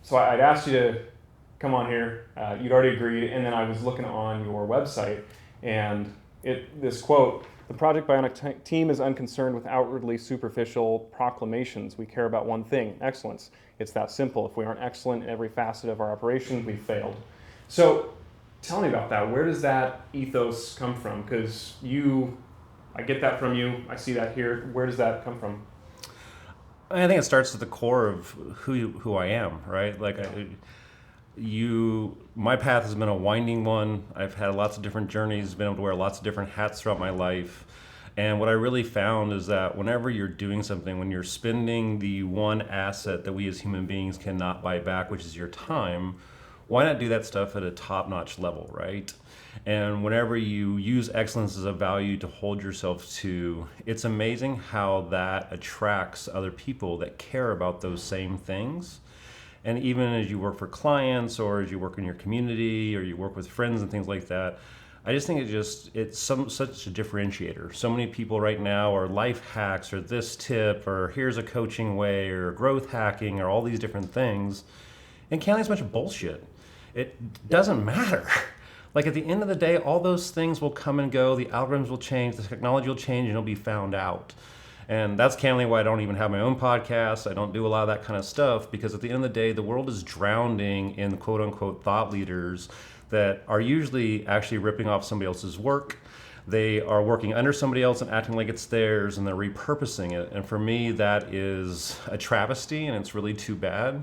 So I'd asked you to come on here. You'd already agreed, and then I was looking on your website, and this quote: "The Project Bionic team is unconcerned with outwardly superficial proclamations. We care about one thing: excellence. It's that simple. If we aren't excellent in every facet of our operation, we've failed." So tell me about that. Where does that ethos come from? Because I get that from you. I see that here. Where does that come from? I think it starts at the core of who I am, right? Like my path has been a winding one. I've had lots of different journeys, been able to wear lots of different hats throughout my life. And what I really found is that whenever you're doing something, when you're spending the one asset that we as human beings cannot buy back, which is your time, why not do that stuff at a top-notch level, right? And whenever you use excellence as a value to hold yourself to, it's amazing how that attracts other people that care about those same things. And even as you work for clients, or as you work in your community, or you work with friends and things like that, I just think it's such a differentiator. So many people right now are life hacks, or this tip, or here's a coaching way, or growth hacking, or all these different things. And counting is much bullshit. It doesn't matter. Like at the end of the day, all those things will come and go. The algorithms will change, the technology will change, and it'll be found out. And that's candidly why I don't even have my own podcast. I don't do a lot of that kind of stuff, because at the end of the day, the world is drowning in quote unquote thought leaders that are usually actually ripping off somebody else's work. They are working under somebody else and acting like it's theirs, and they're repurposing it. And for me, that is a travesty, and it's really too bad.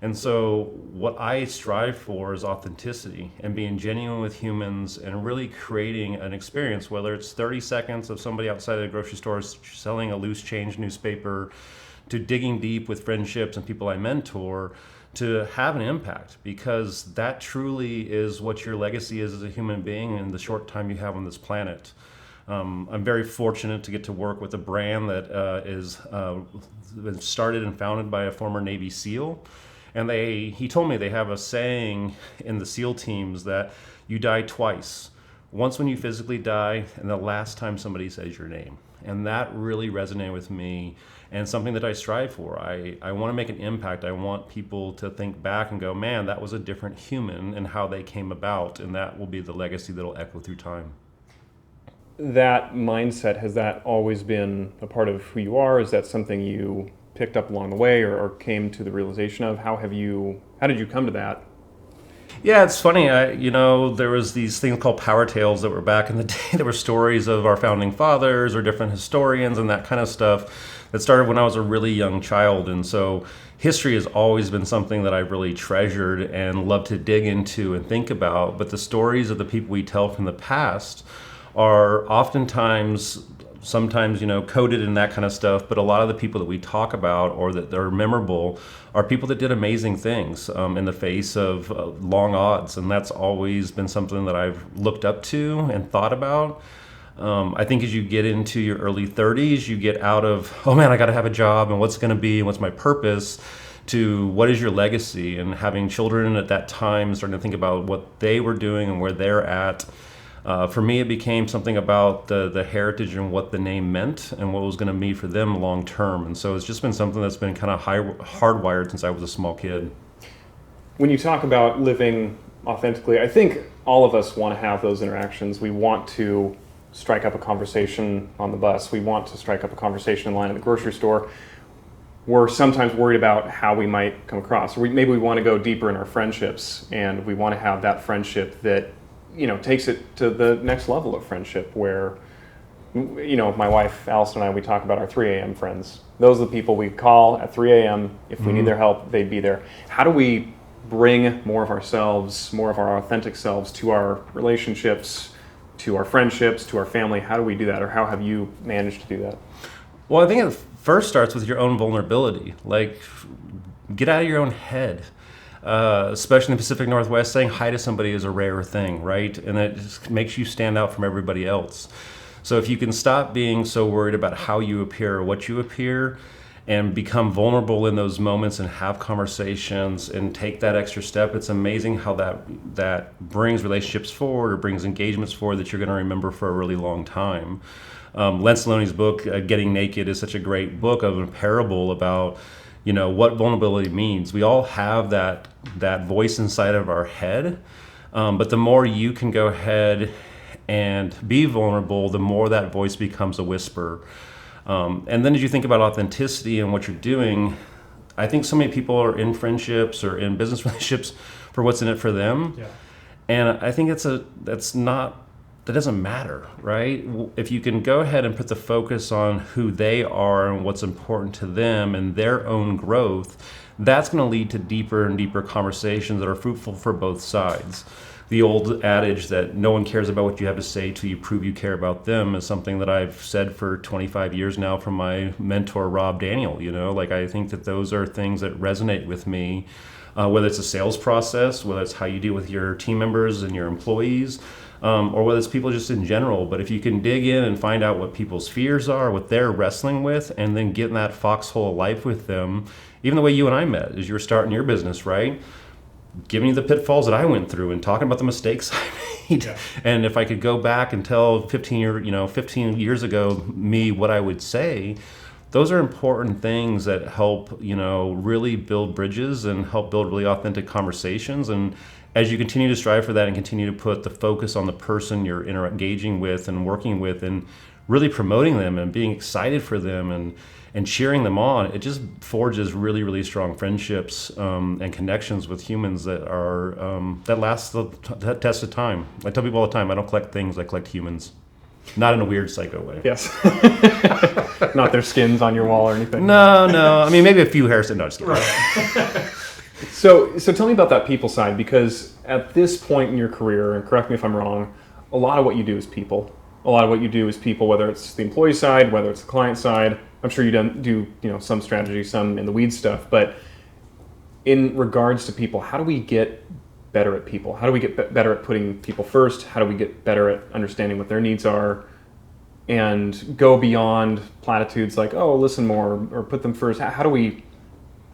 And so what I strive for is authenticity and being genuine with humans and really creating an experience, whether it's 30 seconds of somebody outside of the grocery store selling a loose change newspaper, to digging deep with friendships and people I mentor, to have an impact, because that truly is what your legacy is as a human being in the short time you have on this planet. I'm very fortunate to get to work with a brand that is started and founded by a former Navy SEAL. And he told me they have a saying in the SEAL teams that you die twice. Once when you physically die, and the last time somebody says your name. And that really resonated with me, and something that I strive for. I want to make an impact. I want people to think back and go, man, that was a different human, and how they came about. And that will be the legacy that will echo through time. That mindset, has that always been a part of who you are? Is that something you picked up along the way, or came to the realization of? How did you come to that? Yeah, it's funny. There was these things called power tales that were back in the day. There were stories of our founding fathers or different historians and that kind of stuff that started when I was a really young child. And so history has always been something that I've really treasured and loved to dig into and think about. But the stories of the people we tell from the past are oftentimes sometimes, coded in that kind of stuff, but a lot of the people that we talk about or that are memorable are people that did amazing things in the face of long odds. And that's always been something that I've looked up to and thought about. I think as you get into your early 30s, you get out of, oh man, I got to have a job, and what's going to be, and what's my purpose, to what is your legacy. And having children at that time, starting to think about what they were doing and where they're at. For me, it became something about the heritage and what the name meant and what was going to mean for them long term. And so it's just been something that's been kind of hardwired since I was a small kid. When you talk about living authentically, I think all of us want to have those interactions. We want to strike up a conversation on the bus. We want to strike up a conversation in line at the grocery store. We're sometimes worried about how we might come across. Maybe we want to go deeper in our friendships, and we want to have that friendship that takes it to the next level of friendship, where, my wife, Allison, and I, we talk about our 3 a.m. friends. Those are the people we call at 3 a.m. If we need their help, they'd be there. How do we bring more of ourselves, more of our authentic selves to our relationships, to our friendships, to our family? How do we do that, or how have you managed to do that? Well, I think it first starts with your own vulnerability. Like, get out of your own head. Especially in the Pacific Northwest, saying hi to somebody is a rare thing, right? And it just makes you stand out from everybody else. So if you can stop being so worried about how you appear or what you appear, and become vulnerable in those moments and have conversations and take that extra step, it's amazing how that brings relationships forward or brings engagements forward that you're going to remember for a really long time. Len Saloni's book, Getting Naked, is such a great book of a parable about what vulnerability means. We all have that voice inside of our head, but the more you can go ahead and be vulnerable, the more that voice becomes a whisper. And then as you think about authenticity and what you're doing, I think so many people are in friendships or in business relationships for what's in it for them. Yeah. And I think that doesn't matter, right? If you can go ahead and put the focus on who they are and what's important to them and their own growth, that's going to lead to deeper and deeper conversations that are fruitful for both sides. The old adage that no one cares about what you have to say till you prove you care about them is something that I've said for 25 years now from my mentor, Rob Daniel. I think that those are things that resonate with me, whether it's a sales process, whether it's how you deal with your team members and your employees, or whether it's people just in general. But if you can dig in and find out what people's fears are, what they're wrestling with, and then get in that foxhole of life with them, even the way you and I met as you were starting your business, right? Giving you the pitfalls that I went through and talking about the mistakes I made. Yeah. And if I could go back and tell 15 years ago me what I would say, those are important things that help, really build bridges and help build really authentic conversations. And as you continue to strive for that and continue to put the focus on the person you're engaging with and working with and really promoting them and being excited for them and cheering them on, it just forges really, really strong friendships and connections with humans that are that last the test of time. I tell people all the time, I don't collect things, I collect humans. Not in a weird psycho way. Yes. Not their skins on your wall or anything. No. I mean, maybe a few hairs. No, just kidding. Right. So tell me about that people side, because at this point in your career, and correct me if I'm wrong, a lot of what you do is people. A lot of what you do is people, whether it's the employee side, whether it's the client side. I'm sure you do some strategy, some in the weeds stuff. But in regards to people, how do we get better at people? How do we get better at putting people first? How do we get better at understanding what their needs are and go beyond platitudes like, oh, listen more or put them first? How do we, do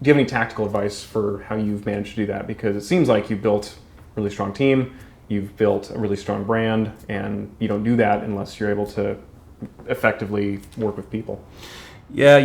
you have any tactical advice for how you've managed to do that? Because it seems like you've built a really strong team, you've built a really strong brand, and you don't do that unless you're able to effectively work with people. Yeah,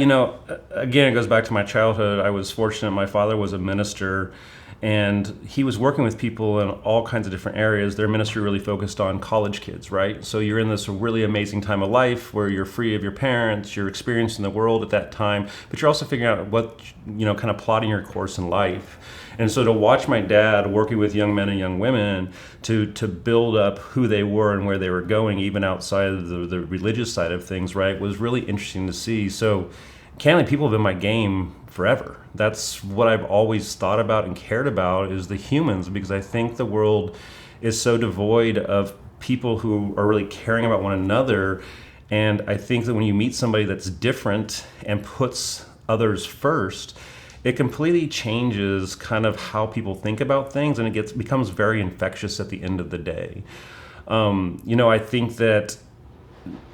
again, it goes back to my childhood. I was fortunate. My father was a minister, and he was working with people in all kinds of different areas. Their ministry really focused on college kids, right? So you're in this really amazing time of life where you're free of your parents, you're experiencing the world at that time, but you're also figuring out what, kind of plotting your course in life. And so to watch my dad working with young men and young women to build up who they were and where they were going, even outside of the religious side of things, right, was really interesting to see. So candidly, people have been my game forever. That's what I've always thought about and cared about, is the humans, because I think the world is so devoid of people who are really caring about one another. And I think that when you meet somebody that's different and puts others first, it completely changes kind of how people think about things, and it becomes very infectious at the end of the day. I think that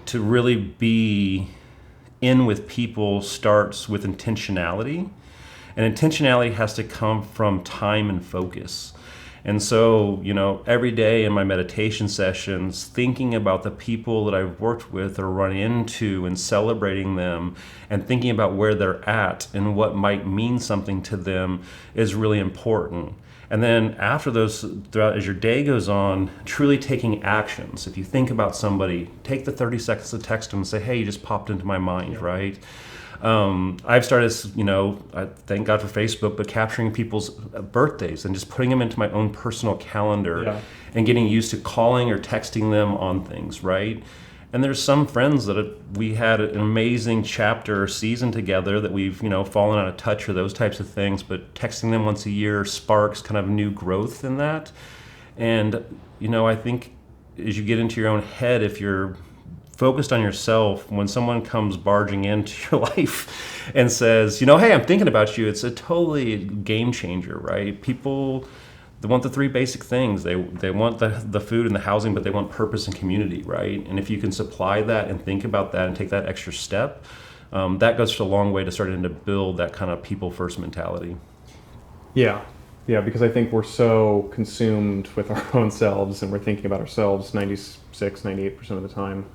to really be in with people starts with intentionality, and intentionality has to come from time and focus. And so, every day in my meditation sessions, thinking about the people that I've worked with or run into and celebrating them and thinking about where they're at and what might mean something to them is really important. And then after those, as your day goes on, truly taking actions. If you think about somebody, take the 30 seconds to text them and say, hey, you just popped into my mind, right? I've started, I thank God for Facebook, but capturing people's birthdays and just putting them into my own personal calendar and getting used to calling or texting them on things, right? And there's some friends that we had an amazing chapter or season together that we've, fallen out of touch or those types of things, but texting them once a year sparks kind of new growth in that. And, I think as you get into your own head, if you're focused on yourself, when someone comes barging into your life and says, hey, I'm thinking about you, it's a totally game changer, right? People, they want the three basic things. They want the food and the housing, but they want purpose and community, right? And if you can supply that and think about that and take that extra step, that goes a long way to starting to build that kind of people first mentality. Yeah, because I think we're so consumed with our own selves and we're thinking about ourselves 96, 98% of the time.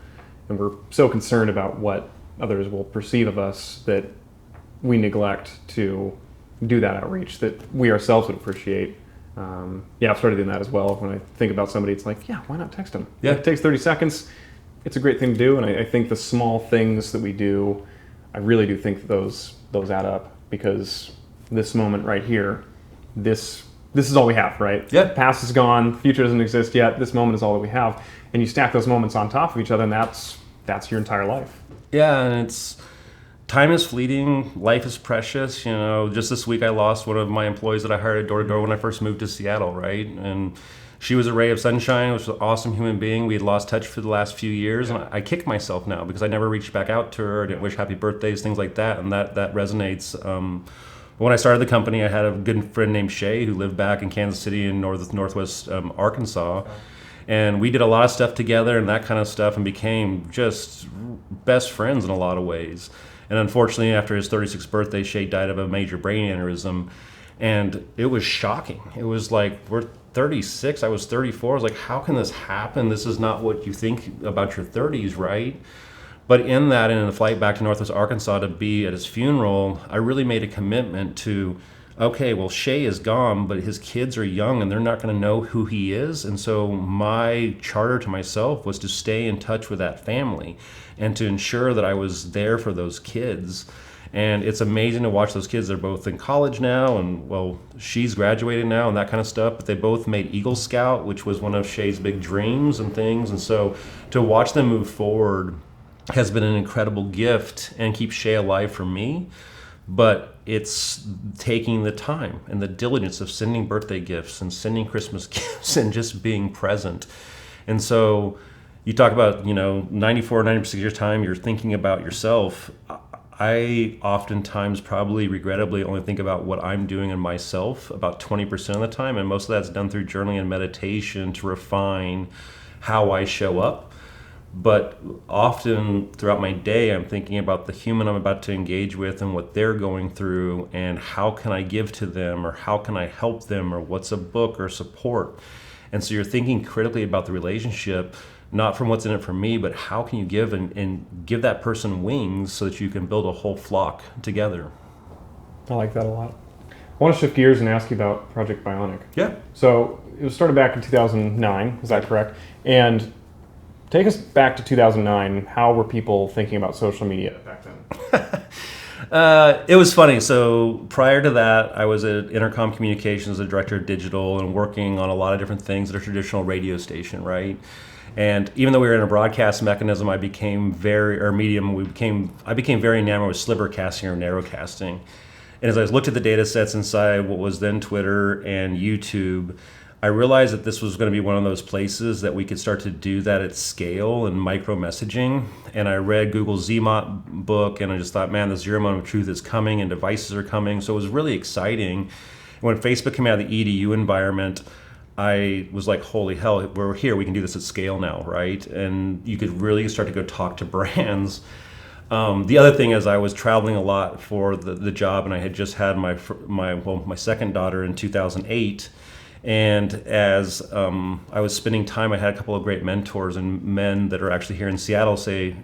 And we're so concerned about what others will perceive of us that we neglect to do that outreach that we ourselves would appreciate. I've started doing that as well. When I think about somebody, it's like, yeah, why not text them? Yeah. It takes 30 seconds. It's a great thing to do, and I think the small things that we do, I really do think that those add up, because this moment right here, this is all we have, right? Yeah. The past is gone, future doesn't exist yet. This moment is all that we have, and you stack those moments on top of each other, and that's your entire life. Yeah, and time is fleeting, life is precious. Just this week I lost one of my employees that I hired door to door when I first moved to Seattle, right? And she was a ray of sunshine, which was an awesome human being. We had lost touch for the last few years, and I kick myself now because I never reached back out to her. I didn't wish happy birthdays, things like that, and that resonates. When I started the company, I had a good friend named Shay who lived back in Kansas City in northwest Arkansas. And we did a lot of stuff together and that kind of stuff, and became just best friends in a lot of ways. And unfortunately, after his 36th birthday, Shay died of a major brain aneurysm. And it was shocking. It was like, we're 36, I was 34. I was like, how can this happen? This is not what you think about your 30s, right? But in that, and in the flight back to Northwest Arkansas to be at his funeral, I really made a commitment to, okay, well, Shay is gone, but his kids are young and they're not going to know who he is. And so my charter to myself was to stay in touch with that family and to ensure that I was there for those kids. And it's amazing to watch those kids. They're both in college now, and well, she's graduated now and that kind of stuff, but they both made Eagle Scout, which was one of Shay's big dreams and things. And so to watch them move forward has been an incredible gift and keeps Shay alive for me. But it's taking the time and the diligence of sending birthday gifts and sending Christmas gifts and just being present. And so you talk about, 94, 90% of your time you're thinking about yourself. I oftentimes, probably regrettably, only think about what I'm doing in myself about 20% of the time. And most of that's done through journaling and meditation to refine how I show up. But often throughout my day, I'm thinking about the human I'm about to engage with and what they're going through, and how can I give to them, or how can I help them, or what's a book or support. And so you're thinking critically about the relationship, not from what's in it for me, but how can you give and give that person wings so that you can build a whole flock together. I like that a lot. I want to shift gears and ask you about Project Bionic. Yeah. So it was started back in 2009, is that correct? And take us back to 2009. How were people thinking about social media back then? It was funny. So prior to that, I was at Intercom Communications, the director of digital, and working on a lot of different things at a traditional radio station, right? And even though we were in a broadcast mechanism, I became very very enamored with sliver casting or narrowcasting. And as I looked at the data sets inside what was then Twitter and YouTube, I realized that this was going to be one of those places that we could start to do that at scale and micro messaging. And I read Google's ZMOT book, and I just thought, man, the zero moment of truth is coming and devices are coming. So it was really exciting. When Facebook came out of the EDU environment, I was like, holy hell, we're here. We can do this at scale now, right? And you could really start to go talk to brands. The other thing is I was traveling a lot for the job, and I had just had my second daughter in 2008. And as I was spending time, I had a couple of great mentors and men that are actually here in Seattle say,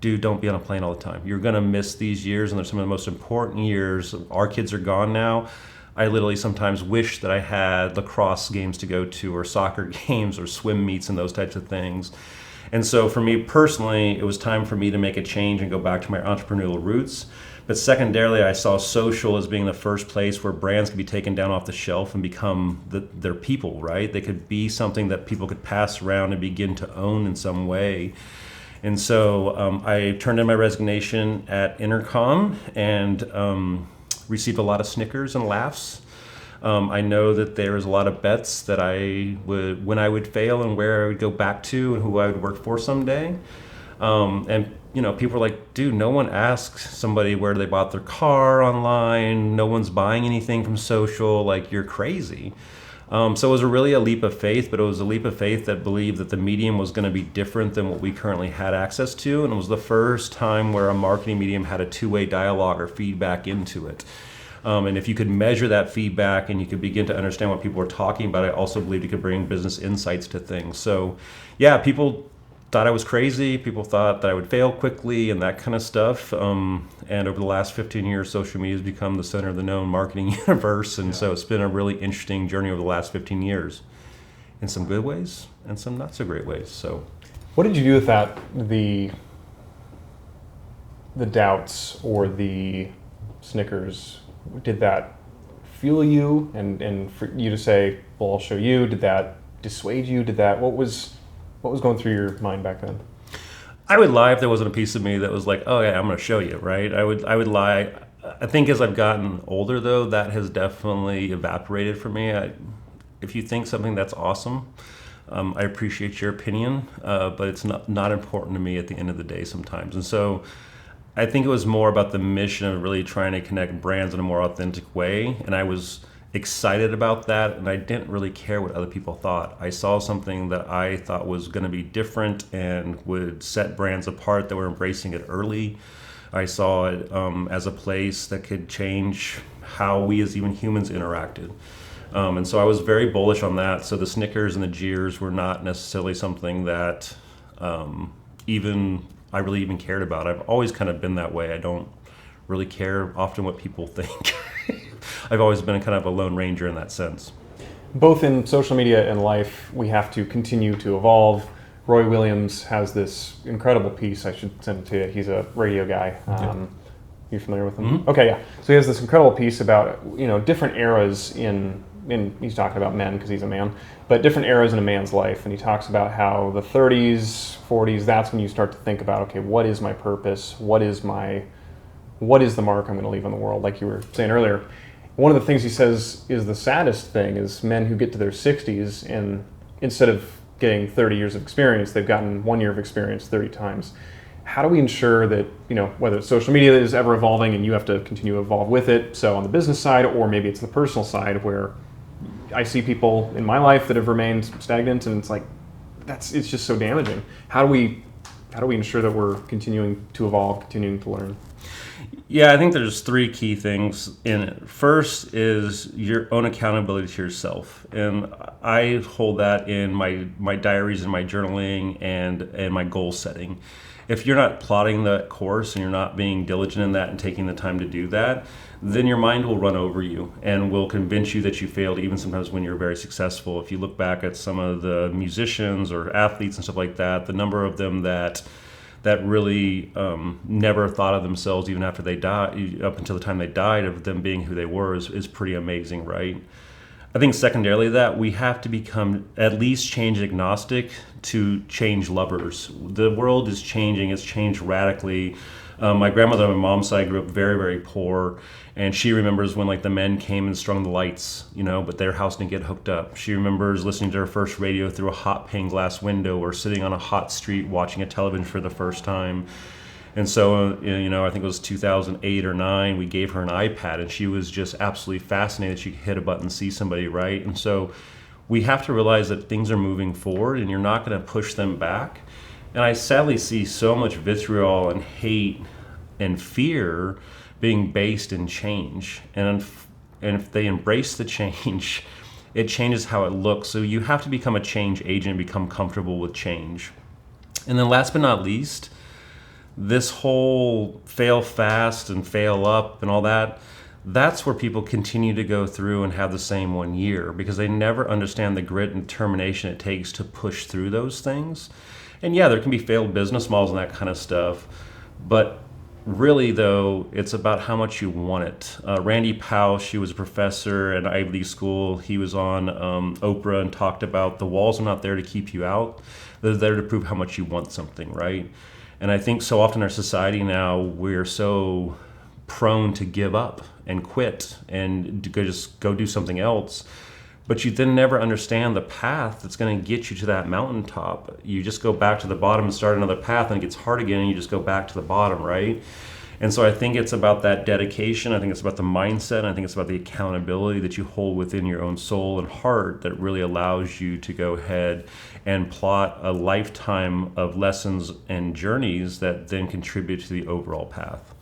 dude, don't be on a plane all the time. You're going to miss these years, and they're some of the most important years. Our kids are gone now. I literally sometimes wish that I had lacrosse games to go to, or soccer games, or swim meets and those types of things. And so for me personally, it was time for me to make a change and go back to my entrepreneurial roots. But secondarily, I saw social as being the first place where brands could be taken down off the shelf and become their people, right? They could be something that people could pass around and begin to own in some way. And so I turned in my resignation at Intercom and received a lot of snickers and laughs. I know that there's a lot of bets that when I would fail and where I would go back to and who I would work for someday. And people are like, dude, no one asks somebody where they bought their car online. No one's buying anything from social. Like, you're crazy. So it was really a leap of faith, but it was a leap of faith that believed that the medium was going to be different than what we currently had access to. And it was the first time where a marketing medium had a two-way dialogue or feedback into it. And if you could measure that feedback and you could begin to understand what people were talking about, I also believed you could bring business insights to things. So yeah, people thought I was crazy. People thought that I would fail quickly and that kind of stuff. And over the last 15 years, social media has become the center of the known marketing universe. And so it's been a really interesting journey over the last 15 years in some good ways and some not so great ways. So what did you do with that, the doubts or the Snickers? Did that fuel you and for you to say, well, I'll show you? Did that dissuade you? What was going through your mind back then? I would lie if there wasn't a piece of me that was like, oh yeah, I'm going to show you, right? I would lie. I think as I've gotten older, though, that has definitely evaporated for me. If you think something that's awesome, I appreciate your opinion, but it's not important to me at the end of the day sometimes. And so I think it was more about the mission of really trying to connect brands in a more authentic way. And I was excited about that, and I didn't really care what other people thought. I saw something that I thought was going to be different and would set brands apart that were embracing it early. I saw it as a place that could change how we as even humans interacted. And so I was very bullish on that. So the Snickers and the jeers were not necessarily something that I really even cared about. I've always kind of been that way. I don't really care often what people think. I've always been kind of a lone ranger in that sense. Both in social media and life, we have to continue to evolve. Roy Williams has this incredible piece. I should send it to you. He's a radio guy. You familiar with him? Mm-hmm. Okay, yeah. So he has this incredible piece about different eras in he's talking about men because he's a man, but different eras in a man's life. And he talks about how the 30s, 40s, that's when you start to think about, okay, what is my purpose? What is the mark I'm going to leave on the world? Like you were saying earlier. One of the things he says is the saddest thing is men who get to their 60s and instead of getting 30 years of experience, they've gotten 1 year of experience 30 times. How do we ensure that, whether it's social media is ever evolving and you have to continue to evolve with it, so on the business side, or maybe it's the personal side where I see people in my life that have remained stagnant and it's like, it's just so damaging. How do we ensure that we're continuing to evolve, continuing to learn? Yeah, I think there's three key things in it. First is your own accountability to yourself. And I hold that in my diaries and my journaling and my goal setting. If you're not plotting that course and you're not being diligent in that and taking the time to do that, then your mind will run over you and will convince you that you failed, even sometimes when you're very successful. If you look back at some of the musicians or athletes and stuff like that, the number of them that really never thought of themselves even after they died, up until the time they died, of them being who they were is pretty amazing, right? I think secondarily that we have to become at least change agnostic to change lovers. The world is changing, it's changed radically. My grandmother on my mom's side grew up very, very poor, and she remembers when the men came and strung the lights, but their house didn't get hooked up. She remembers listening to her first radio through a hot pane glass window or sitting on a hot street watching a television for the first time. And so, I think it was 2008 or 9, we gave her an iPad, and she was just absolutely fascinated. She could hit a button and see somebody, right? And so we have to realize that things are moving forward, and you're not going to push them back. And I sadly see so much vitriol and hate and fear being based in change. And if they embrace the change, it changes how it looks. So you have to become a change agent, become comfortable with change. And then last but not least, this whole fail fast and fail up and all that, that's where people continue to go through and have the same 1 year because they never understand the grit and determination it takes to push through those things. And yeah, there can be failed business models and that kind of stuff, but really though, it's about how much you want it. Randy Pausch, he was a professor at Ivy League School. He was on Oprah and talked about the walls are not there to keep you out. They're there to prove how much you want something, right? And I think so often in our society now, we're so prone to give up and quit and just go do something else. But you then never understand the path that's going to get you to that mountaintop. You just go back to the bottom and start another path, and it gets hard again, and you just go back to the bottom, right? And so I think it's about that dedication. I think it's about the mindset. And I think it's about the accountability that you hold within your own soul and heart that really allows you to go ahead and plot a lifetime of lessons and journeys that then contribute to the overall path.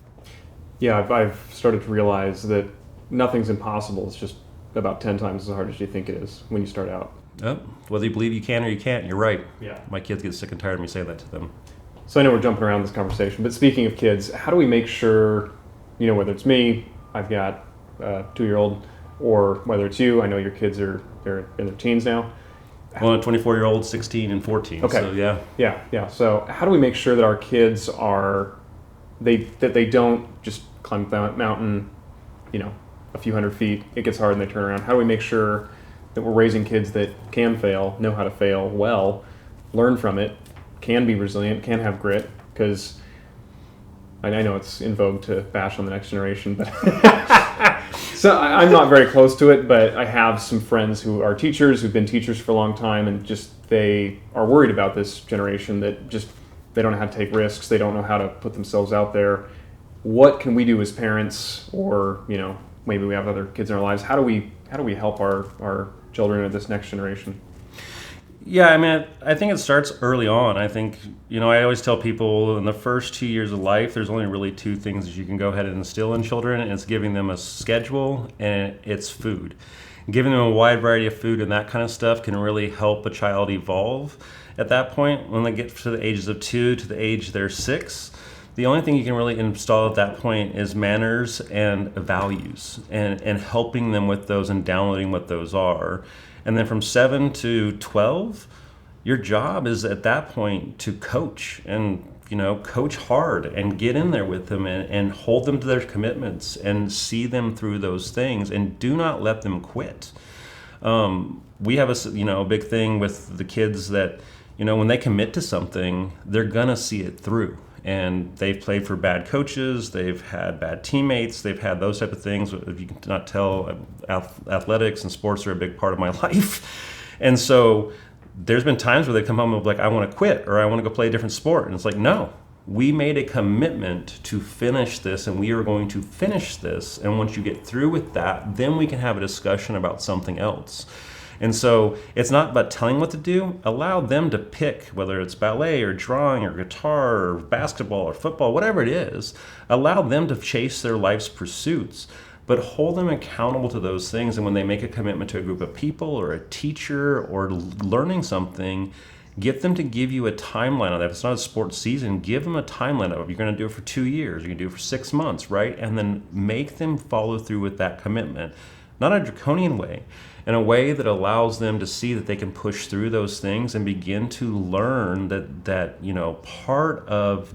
Yeah, I've started to realize that nothing's impossible. It's just about 10 times as hard as you think it is when you start out. Oh, whether you believe you can or you can't, you're right. Yeah. My kids get sick and tired of me saying that to them. So I know we're jumping around this conversation, but speaking of kids, how do we make sure, whether it's me, I've got a 2-year-old, or whether it's you, I know your kids they're in their teens now. Well, a 24-year-old, 16 and 14. Okay. So yeah. Yeah. So how do we make sure that our kids that they don't just climb the mountain, a few hundred feet, it gets hard and they turn around? How do we make sure that we're raising kids that can fail, know how to fail well, learn from it, can be resilient, can have grit? Because I know it's in vogue to bash on the next generation, but so I'm not very close to it, but I have some friends who are teachers, who've been teachers for a long time, and just they are worried about this generation that just they don't know how to take risks, they don't know how to put themselves out there. What can we do as parents, or maybe we have other kids in our lives? How do we help our children of this next generation? Yeah, I mean, I think it starts early on. I think, I always tell people in the first 2 years of life, there's only really two things that you can go ahead and instill in children, and it's giving them a schedule and it's food. Giving them a wide variety of food and that kind of stuff can really help a child evolve. At that point, when they get to the ages of 2 to the age they're 6, the only thing you can really install at that point is manners and values, and helping them with those and downloading what those are. And then from 7 to 12, your job is at that point to coach and, coach hard and get in there with them and hold them to their commitments and see them through those things, and do not let them quit. We have a big thing with the kids that, when they commit to something, they're gonna see it through. And they've played for bad coaches, they've had bad teammates, they've had those type of things. If you cannot tell, athletics and sports are a big part of my life. And so there's been times where they come home and be like, I want to quit, or I want to go play a different sport. And it's like, no, we made a commitment to finish this, and we are going to finish this. And once you get through with that, then we can have a discussion about something else. And so it's not about telling what to do. Allow them to pick, whether it's ballet or drawing or guitar or basketball or football, whatever it is. Allow them to chase their life's pursuits, but hold them accountable to those things. And when they make a commitment to a group of people or a teacher or learning something, get them to give you a timeline on that. If it's not a sports season, give them a timeline of, you're going to do it for 2 years, you're going to do it for 6 months, right? And then make them follow through with that commitment. Not a draconian way, in a way that allows them to see that they can push through those things and begin to learn that part of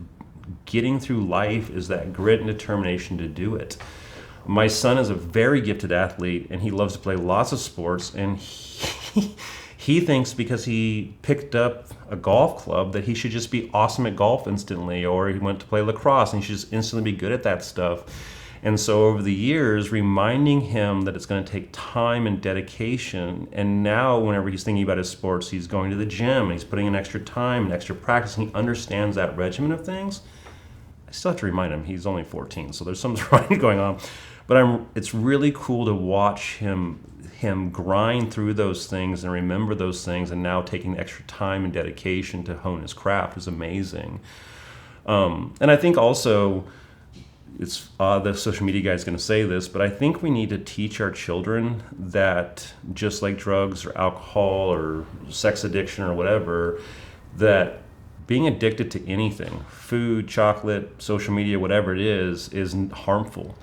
getting through life is that grit and determination to do it. My son is a very gifted athlete, and he loves to play lots of sports, and he thinks because he picked up a golf club that he should just be awesome at golf instantly, or he went to play lacrosse and he should just instantly be good at that stuff. And so over the years, reminding him that it's going to take time and dedication, and now whenever he's thinking about his sports, he's going to the gym, and he's putting in extra time and extra practice, and he understands that regimen of things. I still have to remind him, he's only 14, so there's something going on. But it's really cool to watch him grind through those things and remember those things, and now taking extra time and dedication to hone his craft is amazing. And I think also, it's the social media guy is going to say this, but I think we need to teach our children that just like drugs or alcohol or sex addiction or whatever, that being addicted to anything, food, chocolate, social media, whatever it is harmful.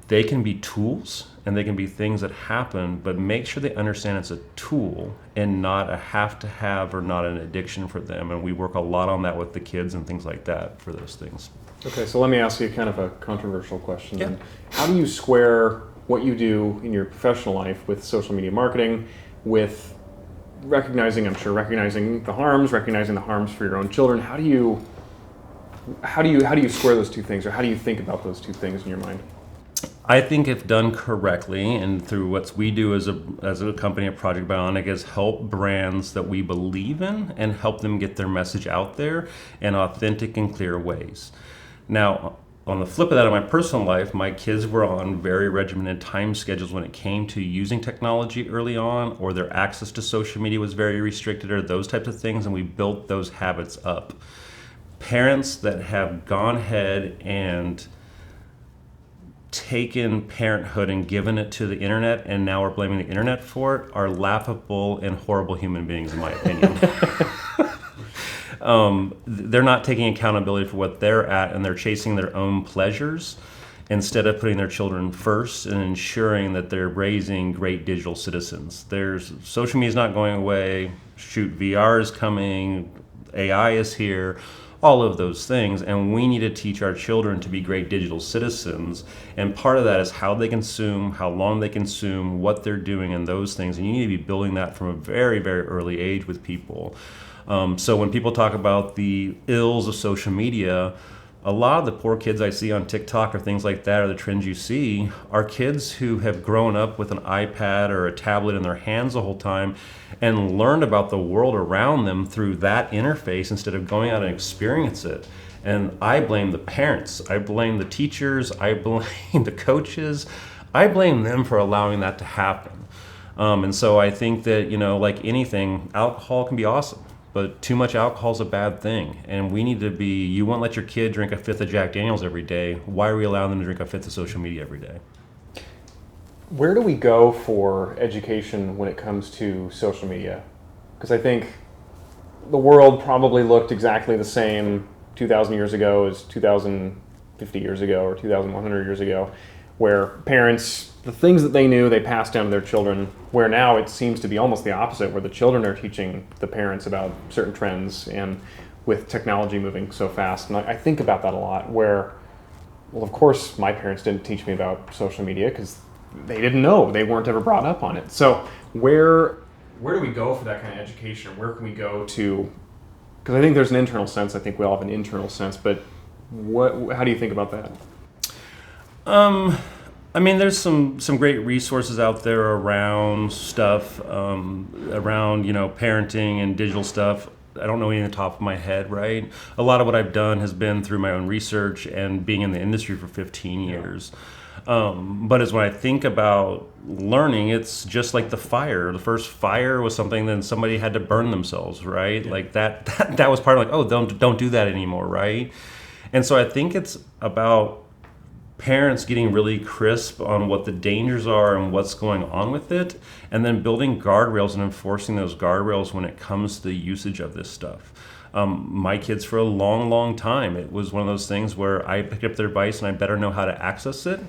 They can be tools and they can be things that happen, but make sure they understand it's a tool and not a have to have or not an addiction for them. And we work a lot on that with the kids and things like that for those things. Okay, so let me ask you kind of a controversial question. Yeah. How do you square what you do in your professional life with social media marketing, with recognizing the harms, recognizing the harms for your own children? How do you square those two things, or how do you think about those two things in your mind? I think if done correctly, and through what we do as a company at Project Bionic, is help brands that we believe in and help them get their message out there in authentic and clear ways. Now, on the flip of that, in my personal life, my kids were on very regimented time schedules when it came to using technology early on, or their access to social media was very restricted, or those types of things, and we built those habits up. Parents that have gone ahead and taken parenthood and given it to the internet, and now we're blaming the internet for it, are laughable and horrible human beings, in my opinion. They're not taking accountability for what they're at, and they're chasing their own pleasures instead of putting their children first and ensuring that they're raising great digital citizens. Social media is not going away. Shoot, VR is coming. AI is here. All of those things, and we need to teach our children to be great digital citizens, and part of that is how they consume, how long they consume, what they're doing, and those things, and you need to be building that from a very, very early age with people. So when people talk about the ills of social media, a lot of the poor kids I see on TikTok or things like that, or the trends you see, are kids who have grown up with an iPad or a tablet in their hands the whole time and learned about the world around them through that interface instead of going out and experience it. And I blame the parents, I blame the teachers, I blame the coaches, I blame them for allowing that to happen. And so I think that, like anything, alcohol can be awesome. But too much alcohol is a bad thing, and we need to be, you won't let your kid drink a fifth of Jack Daniels every day. Why are we allowing them to drink a fifth of social media every day? Where do we go for education when it comes to social media? Because I think the world probably looked exactly the same 2,000 years ago as 2,050 years ago or 2,100 years ago, where parents, the things that they knew, they passed down to their children, where now it seems to be almost the opposite, where the children are teaching the parents about certain trends, and with technology moving so fast. And I think about that a lot, where, well, of course, my parents didn't teach me about social media because they didn't know. They weren't ever brought up on it. So where do we go for that kind of education? Where can we go to? Because I think there's an internal sense. I think we all have an internal sense, but how do you think about that? There's some great resources out there around stuff, around, parenting and digital stuff. I don't know any on the top of my head, right? A lot of what I've done has been through my own research and being in the industry for 15 years. But as when I think about learning, it's just like the fire. The first fire was something that somebody had to burn themselves, right? Yeah. Like that was part of don't do that anymore, right? And so I think it's about parents getting really crisp on what the dangers are and what's going on with it, and then building guardrails and enforcing those guardrails when it comes to the usage of this stuff. My kids, for a long, long time, it was one of those things where I picked up their device and I better know how to access it.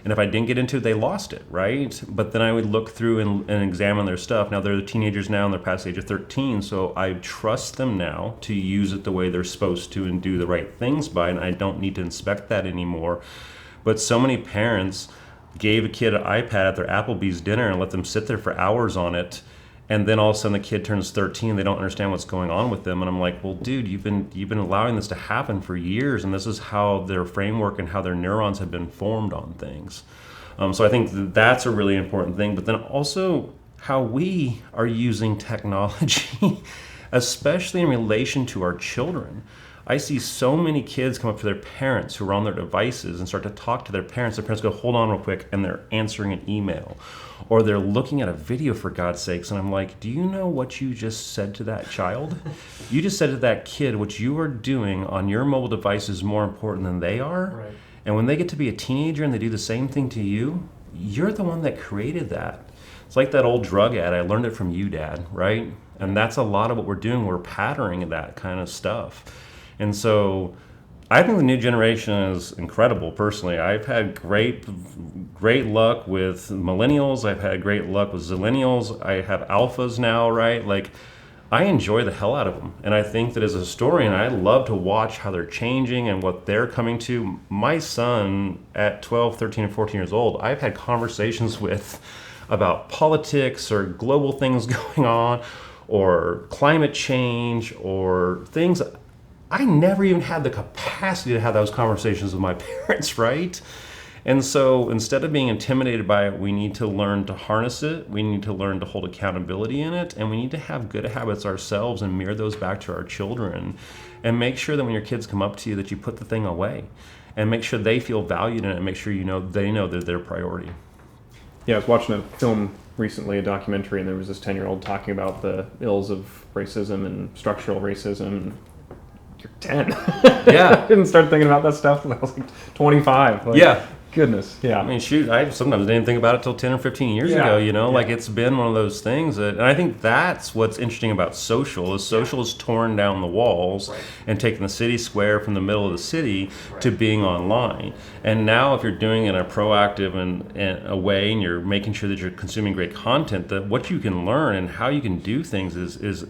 And if I didn't get into it, they lost it, right? But then I would look through and examine their stuff. Now they're teenagers now and they're past the age of 13, so I trust them now to use it the way they're supposed to and do the right things by it, and I don't need to inspect that anymore. But so many parents gave a kid an iPad at their Applebee's dinner and let them sit there for hours on it, and then all of a sudden the kid turns 13, they don't understand what's going on with them, and I'm like, well, dude, you've been allowing this to happen for years, and this is how their framework and how their neurons have been formed on things. So I think that's a really important thing, but then also how we are using technology, especially in relation to our children. I see so many kids come up to their parents who are on their devices and start to talk to their parents. Their parents go, hold on real quick, and they're answering an email. Or they're looking at a video, for God's sakes, and I'm like, do you know what you just said to that child? You just said to that kid, what you are doing on your mobile device is more important than they are. Right. And when they get to be a teenager and they do the same thing to you, you're the one that created that. It's like that old drug ad, I learned it from you, Dad, right? And that's a lot of what we're doing. We're patterning that kind of stuff. And so I think the new generation is incredible, personally. I've had great luck with millennials. I've had great luck with zillennials. I have alphas now, right? Like, I enjoy the hell out of them. And I think that as a historian, I love to watch how they're changing and what they're coming to. My son at 12, 13, and 14 years old, I've had conversations with about politics or global things going on or climate change or things. I never even had the capacity to have those conversations with my parents, right? And so instead of being intimidated by it, we need to learn to harness it. We need to learn to hold accountability in it. And we need to have good habits ourselves and mirror those back to our children. And make sure that when your kids come up to you that you put the thing away. And make sure they feel valued in it and make sure they know they're their priority. Yeah, I was watching a film recently, a documentary, and there was this 10-year-old talking about the ills of racism and structural racism. You're 10. Yeah. I didn't start thinking about that stuff when I was like 25. Yeah. Goodness, I yeah. mean, shoot, I sometimes didn't think about it till 10 or 15 years Yeah, ago, you know? yeah. Like, it's been one of those things that, and I think that's what's interesting about social, is social has torn down the walls and taken the city square from the middle of the city to being online. And now if you're doing it in a proactive and a way, and you're making sure that you're consuming great content, that what you can learn and how you can do things is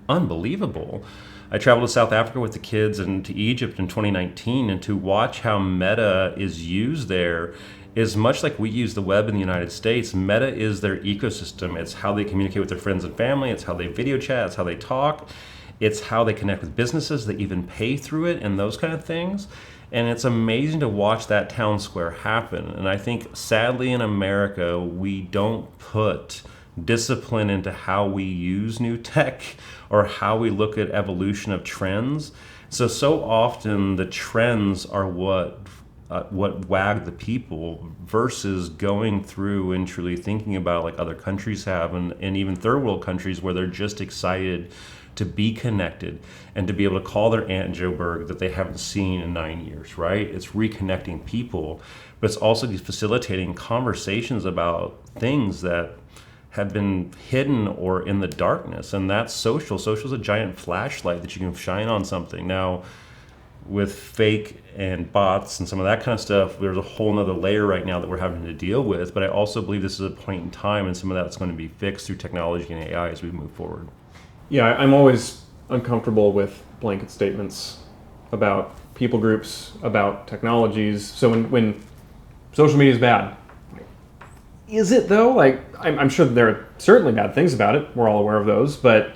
unbelievable. I traveled to South Africa with the kids and to Egypt in 2019, and to watch how Meta is used there is much like we use the web in the United States. Meta is their ecosystem. It's how they communicate with their friends and family. It's how they video chat. It's how they talk. It's how they connect with businesses. They even pay through it and those kind of things. And it's amazing to watch that town square happen. And I think sadly in America, we don't put discipline into how we use new tech or how we look at evolution of trends. So often the trends are what wag the people versus going through and truly thinking about like other countries have, and even third world countries where they're just excited to be connected and to be able to call their Aunt Joburg that they haven't seen in 9 years, right? It's reconnecting people, but it's also facilitating conversations about things that have been hidden or in the darkness, and that's social. Social is a giant flashlight that you can shine on something. Now, with fake and bots and some of that kind of stuff, there's a whole nother layer right now that we're having to deal with, but I also believe this is a point in time, and some of that's going to be fixed through technology and AI as we move forward. Yeah, I'm always uncomfortable with blanket statements about people groups, about technologies. So when social media is bad, is it though? Like, I'm sure there are certainly bad things about it. We're all aware of those, but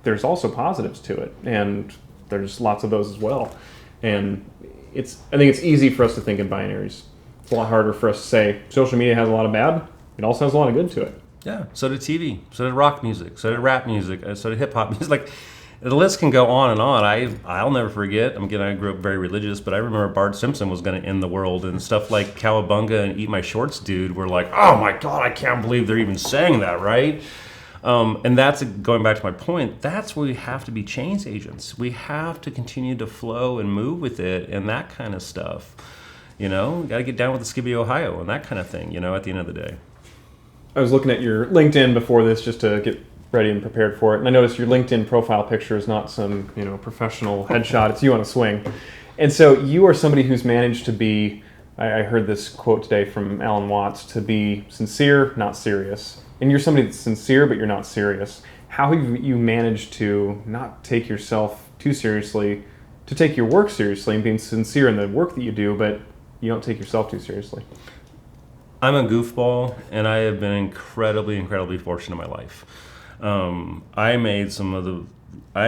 there's also positives to it, and there's lots of those as well. And I think it's easy for us to think in binaries. It's a lot harder for us to say social media has a lot of bad. It also has a lot of good to it. Yeah, so did TV, so did rock music, so did rap music, so did hip hop music. Like, the list can go on and on. I'll never forget. Again, I grew up very religious, but I remember Bart Simpson was going to end the world, and stuff like Cowabunga and Eat My Shorts Dude were like, oh my God, I can't believe they're even saying that, right? And that's going back to my point. That's where we have to be change agents. We have to continue to flow and move with it and that kind of stuff. You know, got to get down with the Skippy, Ohio, and that kind of thing. You know, at the end of the day. I was looking at your LinkedIn before this just to get ready and prepared for it, and I noticed your LinkedIn profile picture is not some professional headshot. It's you on a swing, and so you are somebody who's managed to be. I heard this quote today from Alan Watts: to be sincere, not serious. And you're somebody that's sincere, but you're not serious. How have you managed to not take yourself too seriously, to take your work seriously and being sincere in the work that you do, but you don't take yourself too seriously? I'm a goofball, and I have been incredibly fortunate in my life. I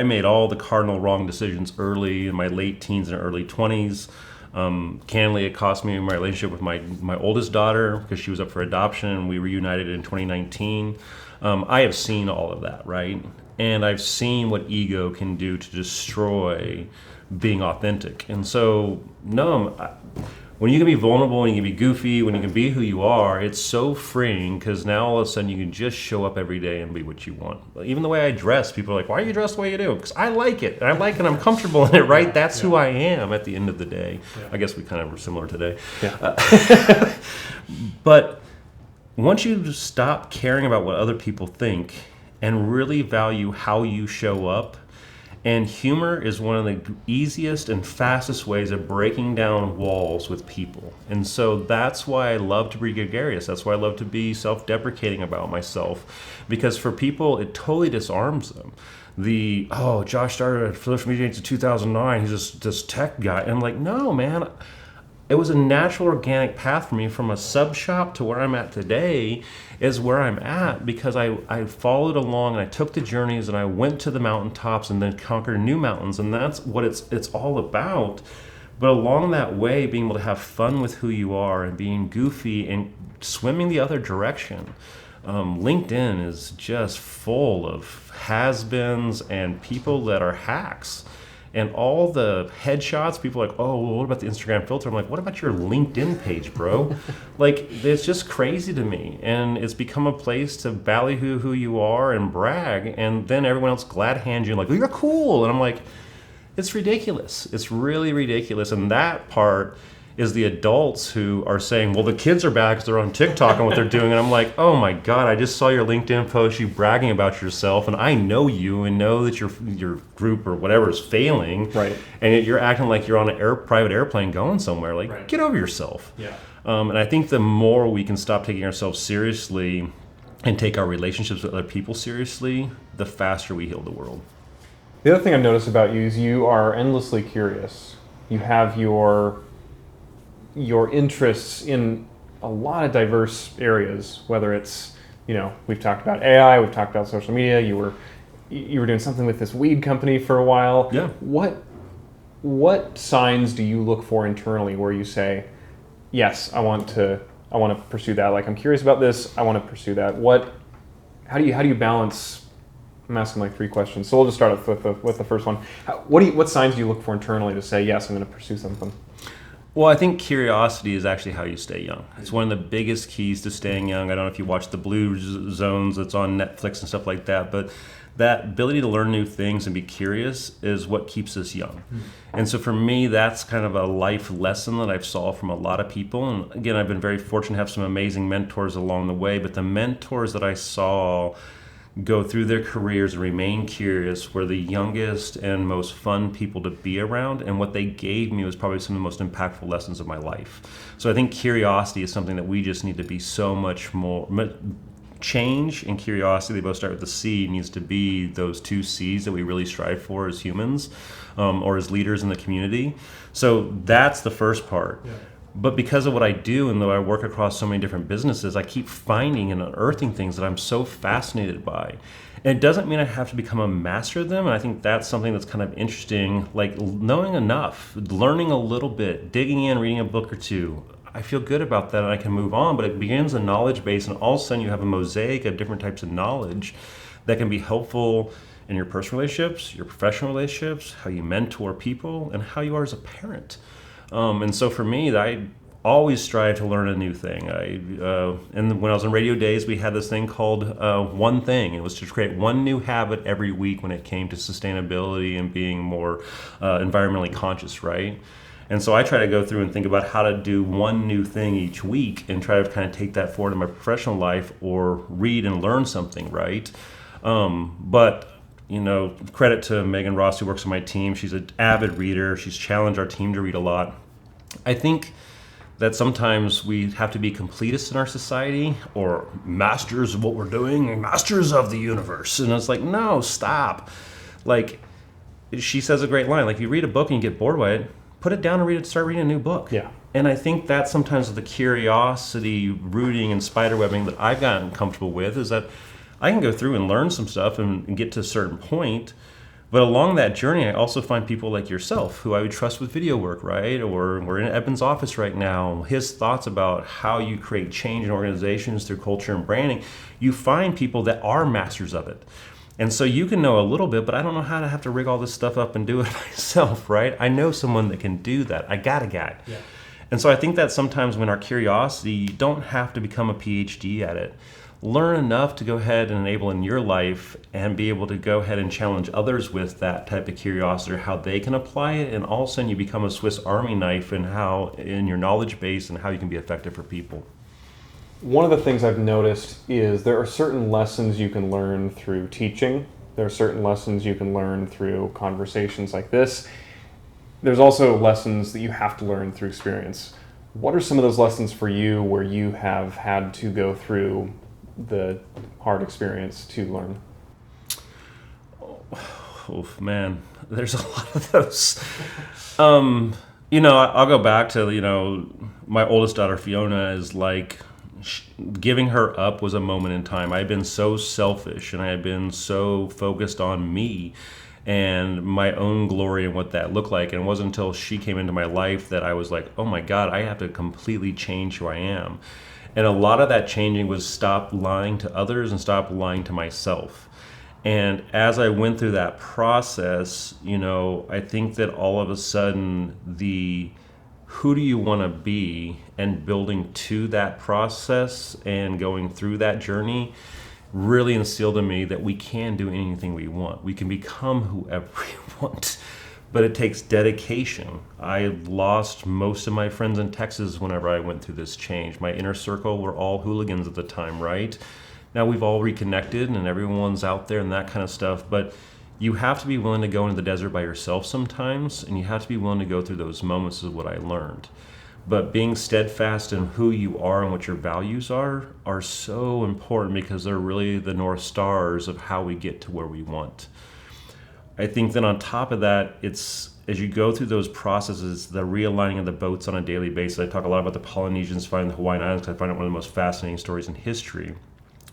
made all the cardinal wrong decisions early in my late teens and early 20s. Candidly, it cost me my relationship with my oldest daughter because she was up for adoption, and we reunited in 2019. I have seen all of that, right? And I've seen what ego can do to destroy being authentic. And so, when you can be vulnerable, and you can be goofy, when you can be who you are, it's so freeing, because now all of a sudden you can just show up every day and be what you want. Even the way I dress, people are like, why are you dressed the way you do? Because I like it. And I like it. I'm comfortable in it, right? That's who I am at the end of the day. Yeah. I guess we kind of were similar today. Yeah. But once you stop caring about what other people think and really value how you show up, and humor is one of the easiest and fastest ways of breaking down walls with people. And so that's why I love to be gregarious. That's why I love to be self-deprecating about myself. Because for people, it totally disarms them. Josh started social media in 2009. He's just this tech guy. And I'm like, no, man. It was a natural, organic path for me from a sub shop to where I'm at today is where I'm at, because I followed along and I took the journeys and I went to the mountaintops and then conquered new mountains, and that's what it's all about. But along that way, being able to have fun with who you are and being goofy and swimming the other direction. LinkedIn is just full of has-beens and people that are hacks. And all the headshots, people are like, oh, well, what about the Instagram filter? I'm like, what about your LinkedIn page, bro? Like, it's just crazy to me. And it's become a place to ballyhoo who you are and brag. And then everyone else glad hands you, like, oh, you're cool. And I'm like, it's ridiculous. It's really ridiculous. And that part is the adults who are saying, well, the kids are bad because they're on TikTok and what they're doing. And I'm like, oh my God, I just saw your LinkedIn post, you bragging about yourself, and I know you and know that your group or whatever is failing. Right. And yet you're acting like you're on a private airplane going somewhere. Like, Right. get over yourself. Yeah. And I think the more we can stop taking ourselves seriously and take our relationships with other people seriously, the faster we heal the world. The other thing I've noticed about you is you are endlessly curious. You have your interests in a lot of diverse areas, whether it's, we've talked about AI, we've talked about social media, you were doing something with this weed company for a while. Yeah. What signs do you look for internally where you say, yes, I want to pursue that. Like, I'm curious about this, I want to pursue that. How do you balance? I'm asking like 3 questions, so we'll just start off with the first one. What signs do you look for internally to say, yes, I'm going to pursue something? Well, I think curiosity is actually how you stay young. It's one of the biggest keys to staying young. I don't know if you watch the Blue Zones that's on Netflix and stuff like that, but that ability to learn new things and be curious is what keeps us young. And so for me, that's kind of a life lesson that I've saw from a lot of people. And again, I've been very fortunate to have some amazing mentors along the way, but the mentors that I saw go through their careers and remain curious were the youngest and most fun people to be around, and what they gave me was probably some of the most impactful lessons of my life. So I think curiosity is something that we just need to be so much more. Change and curiosity, they both start with the C, needs to be those 2 C's that we really strive for as humans, or as leaders in the community. So that's the first part. Yeah. But because of what I do, and though I work across so many different businesses, I keep finding and unearthing things that I'm so fascinated by. And it doesn't mean I have to become a master of them. And I think that's something that's kind of interesting, like knowing enough, learning a little bit, digging in, reading a book or 2. I feel good about that and I can move on, but it begins a knowledge base, and all of a sudden you have a mosaic of different types of knowledge that can be helpful in your personal relationships, your professional relationships, how you mentor people, and how you are as a parent. And so for me, I always strive to learn a new thing. And when I was in radio days, we had this thing called One Thing. It was to create one new habit every week when it came to sustainability and being more environmentally conscious, right? And so I try to go through and think about how to do one new thing each week and try to kind of take that forward in my professional life or read and learn something, right? But credit to Megan Ross, who works on my team. She's an avid reader. She's challenged our team to read a lot. I think that sometimes we have to be completists in our society, or masters of what we're doing, masters of the universe. And it's like, no, stop. Like, she says a great line, like, if you read a book and you get bored by it, put it down and start reading a new book. Yeah. And I think that sometimes the curiosity, rooting, and spiderwebbing that I've gotten comfortable with is that I can go through and learn some stuff and get to a certain point. But along that journey, I also find people like yourself who I would trust with video work, right? Or we're in Eben's office right now. His thoughts about how you create change in organizations through culture and branding. You find people that are masters of it. And so you can know a little bit, but I don't know how to have to rig all this stuff up and do it myself, right? I know someone that can do that. I got a guy. Yeah. And so I think that sometimes when our curiosity, you don't have to become a PhD at it. Learn enough to go ahead and enable in your life and be able to go ahead and challenge others with that type of curiosity, or how they can apply it. And all of a sudden you become a Swiss Army knife in your knowledge base and how you can be effective for people. One of the things I've noticed is there are certain lessons you can learn through teaching. There are certain lessons you can learn through conversations like this. There's also lessons that you have to learn through experience. What are some of those lessons for you where you have had to go through the hard experience to learn? Oh man, there's a lot of those. I'll go back to, my oldest daughter, Fiona, is like, giving her up was a moment in time. I had been so selfish and I had been so focused on me and my own glory and what that looked like. And it wasn't until she came into my life that I was like, oh my God, I have to completely change who I am. And a lot of that changing was stop lying to others and stop lying to myself. And as I went through that process, I think that all of a sudden who do you want to be, and building to that process and going through that journey really instilled in me that we can do anything we want. We can become whoever we want. but it takes dedication. I lost most of my friends in Texas whenever I went through this change. My inner circle were all hooligans at the time, right? Now we've all reconnected and everyone's out there and that kind of stuff, but you have to be willing to go into the desert by yourself sometimes, and you have to be willing to go through those moments, is what I learned. But being steadfast in who you are and what your values are so important, because they're really the North Stars of how we get to where we want. I think then on top of that, it's as you go through those processes, the realigning of the boats on a daily basis. I talk a lot about the Polynesians finding the Hawaiian Islands, because I find it one of the most fascinating stories in history.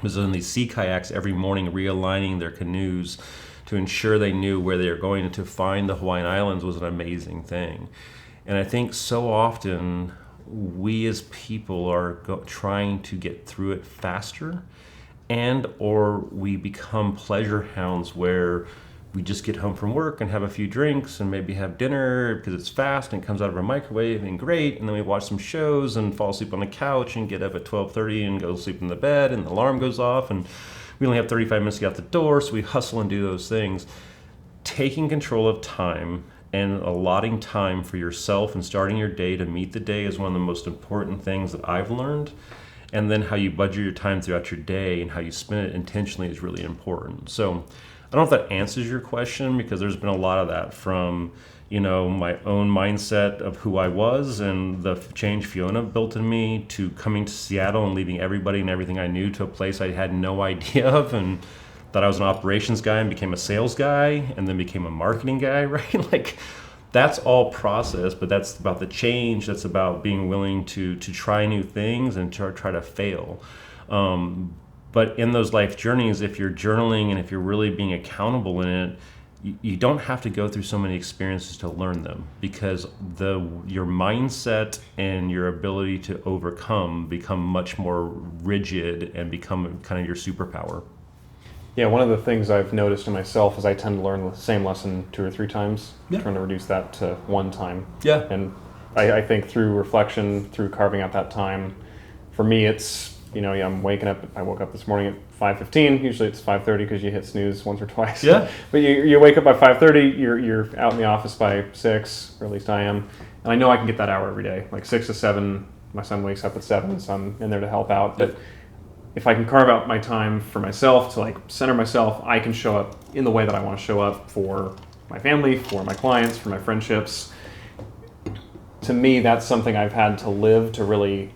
Was in these sea kayaks every morning realigning their canoes to ensure they knew where they were going, and to find the Hawaiian Islands was an amazing thing. And I think so often we as people are trying to get through it faster, and or we become pleasure hounds where we just get home from work and have a few drinks and maybe have dinner because it's fast and it comes out of our microwave and great, and then we watch some shows and fall asleep on the couch and get up at 12:30 and go sleep in the bed, and the alarm goes off and we only have 35 minutes to get out the door, so we hustle and do those things. Taking control of time and allotting time for yourself and starting your day to meet the day is one of the most important things that I've learned. And then how you budget your time throughout your day and how you spend it intentionally is really important. So I don't know if that answers your question, because there's been a lot of that from, my own mindset of who I was and the change Fiona built in me, to coming to Seattle and leaving everybody and everything I knew to a place I had no idea of, and thought I was an operations guy and became a sales guy and then became a marketing guy, right? Like, that's all process, but that's about the change. That's about being willing to try new things and try to fail. But in those life journeys, if you're journaling and if you're really being accountable in it, you don't have to go through so many experiences to learn them, because your mindset and your ability to overcome become much more rigid and become kind of your superpower. Yeah, one of the things I've noticed in myself is I tend to learn the same lesson 2 or 3 times, trying to reduce that to 1 time. Yeah. And I think through reflection, through carving out that time, for me it's, I'm waking up, I woke up this morning at 5:15, usually it's 5:30 because you hit snooze once or twice. Yeah. But you wake up by 5:30, you're out in the office by 6, or at least I am, and I know I can get that hour every day, like 6 to 7, my son wakes up at 7, so I'm in there to help out. But if I can carve out my time for myself to center myself, I can show up in the way that I want to show up for my family, for my clients, for my friendships. To me, that's something I've had to live to really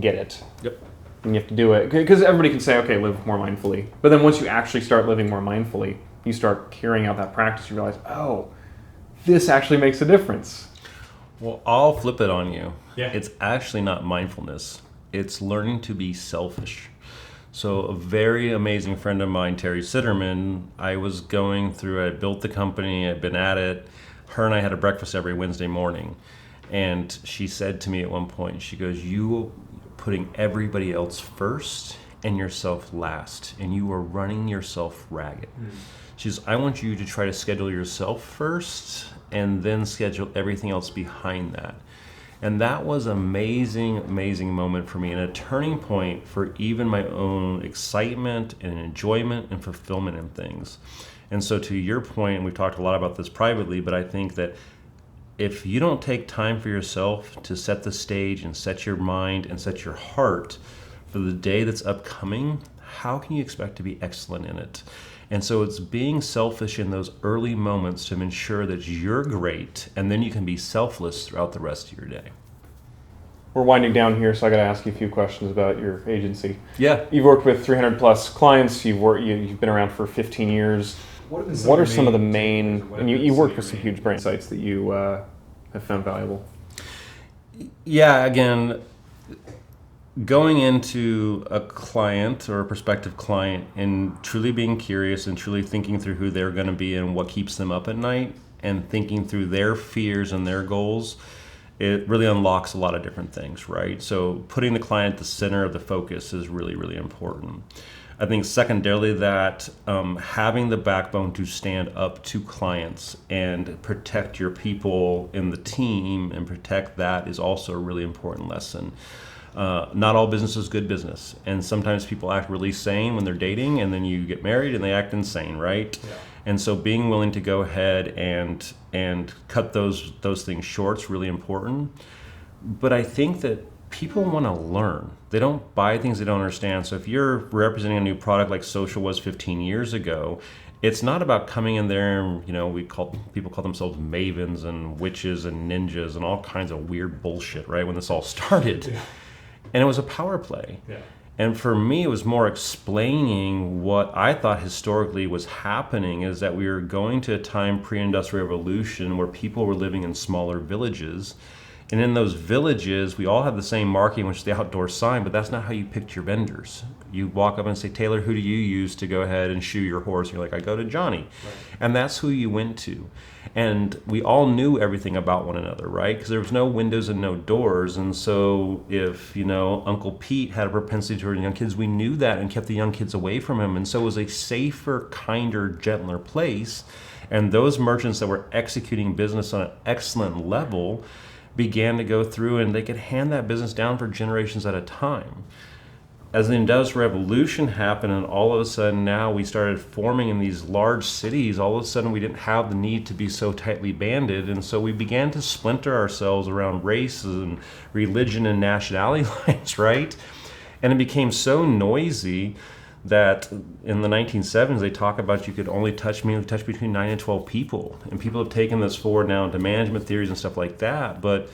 get it. Yep. And you have to do it, because everybody can say, okay, live more mindfully. But then once you actually start living more mindfully, you start carrying out that practice, you realize, oh, this actually makes a difference. Well, I'll flip it on you. Yeah. It's actually not mindfulness. It's learning to be selfish. So a very amazing friend of mine, Terry Sitterman, I built the company, I'd been at it. Her and I had a breakfast every Wednesday morning. And she said to me at one point, she goes, you putting everybody else first and yourself last, and you are running yourself ragged. She says, I want you to try to schedule yourself first and then schedule everything else behind that. And that was an amazing, amazing moment for me, and a turning point for even my own excitement and enjoyment and fulfillment in things. And so to your point, and we've talked a lot about this privately, but I think that if you don't take time for yourself to set the stage and set your mind and set your heart for the day that's upcoming, how can you expect to be excellent in it? And so it's being selfish in those early moments to ensure that you're great, and then you can be selfless throughout the rest of your day. We're winding down here, so I got to ask you a few questions about your agency. Yeah. You've worked with 300 plus clients. You've been around for 15 years. What are some of the main, and you work with some huge brand sites that you have found valuable? Yeah, again, going into a client or a prospective client and truly being curious and truly thinking through who they're going to be and what keeps them up at night, and thinking through their fears and their goals, it really unlocks a lot of different things, right? So putting the client at the center of the focus is really, really important. I think secondarily that having the backbone to stand up to clients and protect your people in the team and protect that is also a really important lesson. Not all business is good business, and sometimes people act really sane when they're dating, and then you get married and they act insane, right? Yeah. And so being willing to go ahead and cut those things short is really important. But I think that people want to learn. They don't buy things they don't understand. So if you're representing a new product like social was 15 years ago, it's not about coming in there and, people call themselves mavens and witches and ninjas and all kinds of weird bullshit, right? When this all started. Yeah. And it was a power play. Yeah. And for me, it was more explaining what I thought historically was happening, is that we were going to a time pre-industrial revolution where people were living in smaller villages. And in those villages, we all have the same marking, which is the outdoor sign, but that's not how you picked your vendors. You walk up and say, Taylor, who do you use to go ahead and shoe your horse? And you're like, I go to Johnny. Right. And that's who you went to. And we all knew everything about one another, right? Because there was no windows and no doors. And so if, Uncle Pete had a propensity toward young kids, we knew that and kept the young kids away from him. And so it was a safer, kinder, gentler place. And those merchants that were executing business on an excellent level began to go through, and they could hand that business down for generations at a time. As the Industrial Revolution happened, and all of a sudden now we started forming in these large cities, all of a sudden we didn't have the need to be so tightly banded, and so we began to splinter ourselves around race and religion and nationality lines, right? And it became so noisy that in the 1970s they talk about you could only touch between 9 and 12 people, and people have taken this forward now into management theories and stuff like that. But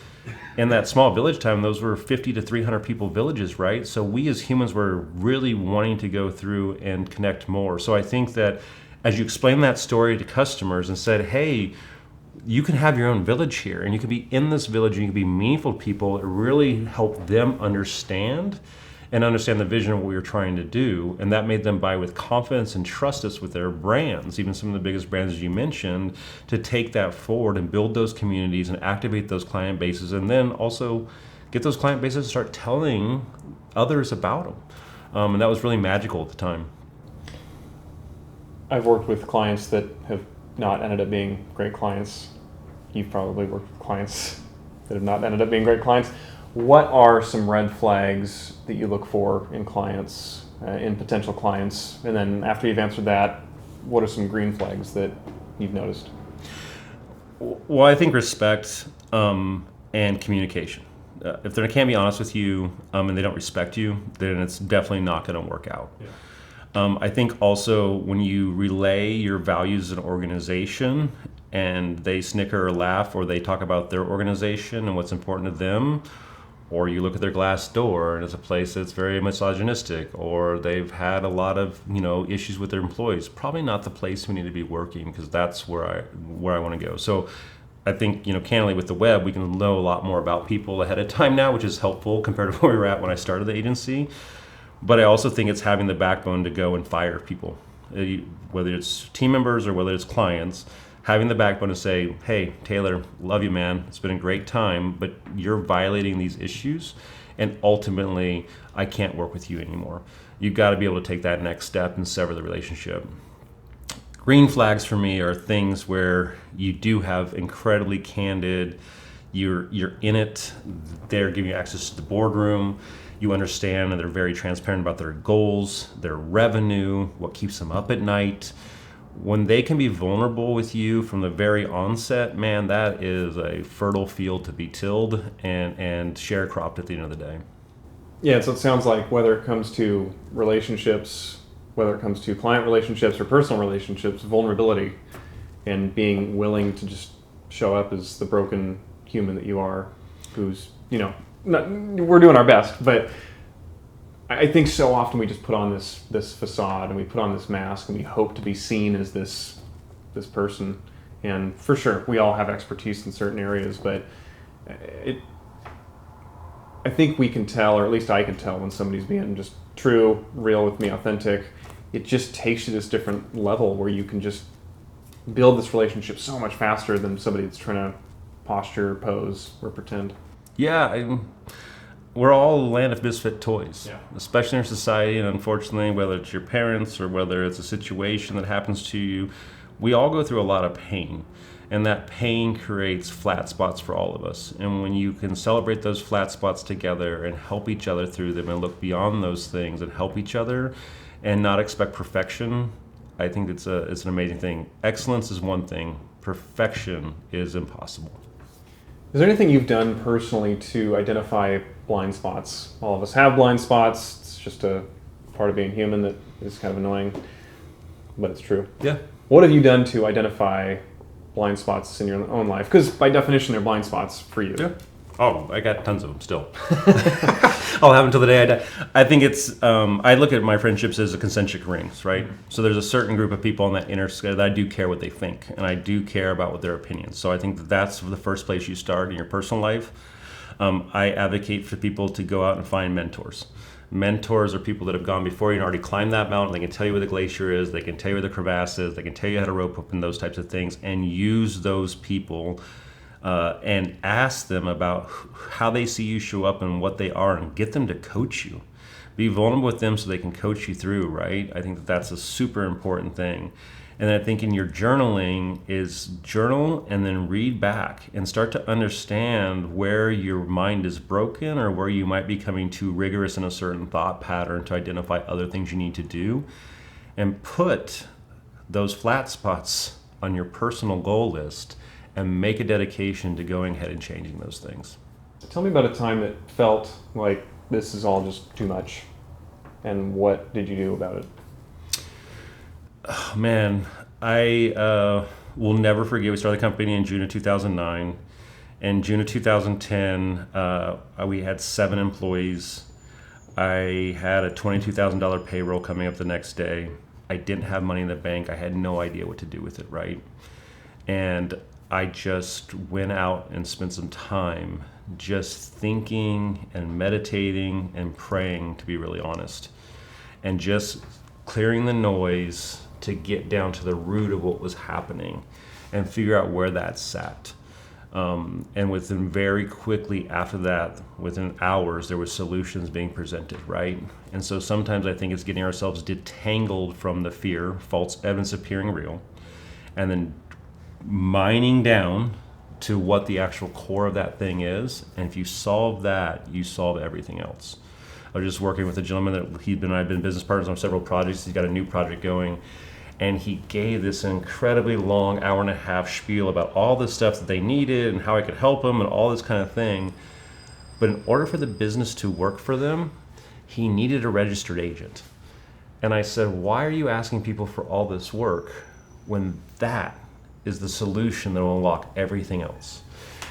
in that small village time, those were 50 to 300 people villages, right? So we as humans were really wanting to go through and connect more. So I think that as you explain that story to customers and said, hey, you can have your own village here, and you can be in this village and you can be meaningful to people, it really helped them understand the vision of what we were trying to do. And that made them buy with confidence and trust us with their brands, even some of the biggest brands as you mentioned, to take that forward and build those communities and activate those client bases, and then also get those client bases to start telling others about them. And that was really magical at the time. I've worked with clients that have not ended up being great clients. You've probably worked with clients that have not ended up being great clients. What are some red flags that you look for in clients, in potential clients? And then after you've answered that, what are some green flags that you've noticed? Well, I think respect and communication. If they can't be honest with you and they don't respect you, then it's definitely not going to work out. Yeah. I think also when you relay your values as an organization and they snicker or laugh, or they talk about their organization and what's important to them, or you look at their glass door and it's a place that's very misogynistic, or they've had a lot of issues with their employees, probably not the place we need to be working, because that's where I want to go. So I think candidly with the web we can know a lot more about people ahead of time now, which is helpful compared to where we were at when I started the agency. But I also think it's having the backbone to go and fire people, whether it's team members or whether it's clients. Having the backbone to say, hey, Taylor, love you, man. It's been a great time, but you're violating these issues, and ultimately, I can't work with you anymore. You've got to be able to take that next step and sever the relationship. Green flags for me are things where you do have incredibly candid, you're in it, they're giving you access to the boardroom, you understand, and they're very transparent about their goals, their revenue, what keeps them up at night. When they can be vulnerable with you from the very onset, man, that is a fertile field to be tilled and sharecropped at the end of the day. Yeah, so it sounds like whether it comes to relationships, whether it comes to client relationships or personal relationships, vulnerability and being willing to just show up as the broken human that you are, who's, we're doing our best, but I think so often we just put on this facade and we put on this mask and we hope to be seen as this person. And for sure, we all have expertise in certain areas, but I think we can tell, or at least I can tell, when somebody's being just true, real with me, authentic. It just takes you to this different level where you can just build this relationship so much faster than somebody that's trying to posture, pose, or pretend. Yeah, we're all a land of misfit toys, especially in our society, and unfortunately, whether it's your parents or whether it's a situation that happens to you, we all go through a lot of pain, and that pain creates flat spots for all of us. And when you can celebrate those flat spots together and help each other through them and look beyond those things and help each other and not expect perfection, I think it's an amazing thing. Excellence is one thing, perfection is impossible. Is there anything you've done personally to identify blind spots? All of us have blind spots. It's just a part of being human that is kind of annoying, but it's true. Yeah. What have you done to identify blind spots in your own life? Because by definition, they're blind spots for you. Yeah. Oh, I got tons of them still. I'll have until the day I die. I think it's, I look at my friendships as a concentric rings, right? So there's a certain group of people in that inner circle that I do care what they think, and I do care about what their opinions. So I think that that's the first place you start in your personal life. I advocate for people to go out and find mentors. Mentors are people that have gone before you and already climbed that mountain. They can tell you where the glacier is. They can tell you where the crevasse is. They can tell you how to rope up and those types of things, and use those people and ask them about how they see you show up and what they are, and get them to coach you. Be vulnerable with them so they can coach you through, right? I think that that's a super important thing. And I think in your journaling is journal and then read back and start to understand where your mind is broken or where you might be becoming too rigorous in a certain thought pattern to identify other things you need to do, and put those flat spots on your personal goal list and make a dedication to going ahead and changing those things. Tell me about a time that felt like this is all just too much, and what did you do about it? Oh, man, I will never forget. We started the company in June of 2009. In June of 2010, we had 7 employees. I had a $22,000 payroll coming up the next day. I didn't have money in the bank. I had no idea what to do with it, right? And I just went out and spent some time just thinking and meditating and praying, to be really honest, and just clearing the noise to get down to the root of what was happening and figure out where that sat. And within very quickly after that, within hours, there were solutions being presented, right? And so sometimes I think it's getting ourselves detangled from the fear, false evidence appearing real, and then mining down to what the actual core of that thing is. And if you solve that, you solve everything else. I was just working with a gentleman that I've been business partners on several projects. He's got a new project going, and he gave this incredibly long 1.5-hour spiel about all the stuff that they needed and how I could help them and all this kind of thing. But in order for the business to work for them, he needed a registered agent. And I said, why are you asking people for all this work when that is the solution that will unlock everything else?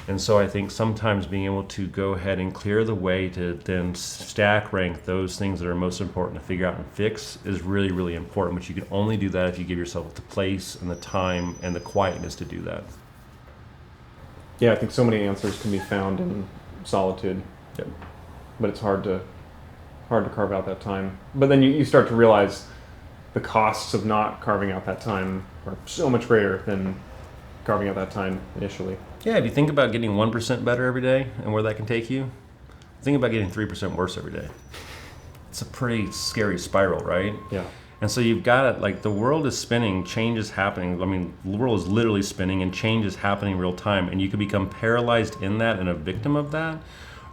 And so I think sometimes being able to go ahead and clear the way to then stack rank those things that are most important to figure out and fix is really, really important. But you can only do that if you give yourself the place and the time and the quietness to do that. Yeah, I think so many answers can be found in solitude. Yep. But it's hard to carve out that time. But then you start to realize the costs of not carving out that time are so much greater than carving out that time initially. Yeah, if you think about getting 1% better every day and where that can take you, think about getting 3% worse every day. It's a pretty scary spiral, right? Yeah. And so you've got it, like the world is spinning, change is happening. I mean, the world is literally spinning and change is happening in real time. And you can become paralyzed in that and a victim of that,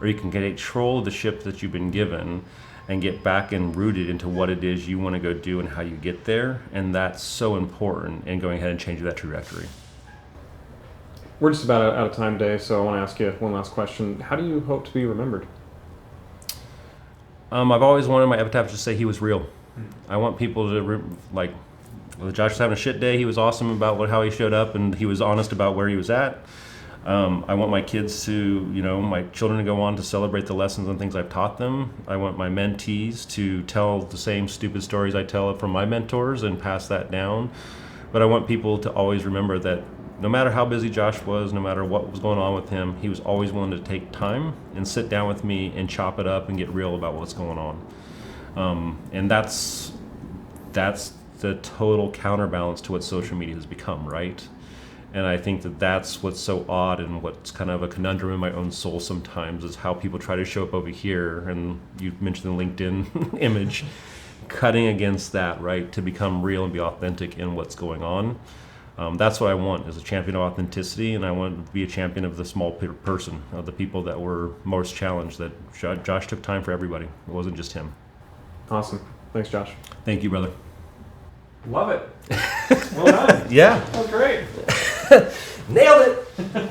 or you can get control of the ship that you've been given and get back and rooted into what it is you want to go do and how you get there. And that's so important in going ahead and changing that trajectory. We're just about out of time today, so I want to ask you one last question. How do you hope to be remembered? I've always wanted my epitaph to say he was real. I want people to, well, Josh was having a shit day. He was awesome about how he showed up, and he was honest about where he was at. I want my kids to, my children to go on to celebrate the lessons and things I've taught them. I want my mentees to tell the same stupid stories I tell from my mentors and pass that down. But I want people to always remember that no matter how busy Josh was, no matter what was going on with him, he was always willing to take time and sit down with me and chop it up and get real about what's going on. And that's the total counterbalance to what social media has become, right? And I think that that's what's so odd and what's kind of a conundrum in my own soul sometimes is how people try to show up over here. And you mentioned the LinkedIn image, cutting against that, right? To become real and be authentic in what's going on. That's what I want, is a champion of authenticity, and I want to be a champion of the small person, of the people that were most challenged, that Josh took time for everybody. It wasn't just him. Awesome. Thanks, Josh. Thank you, brother. Love it. Well done. Yeah. That was great. Nailed it.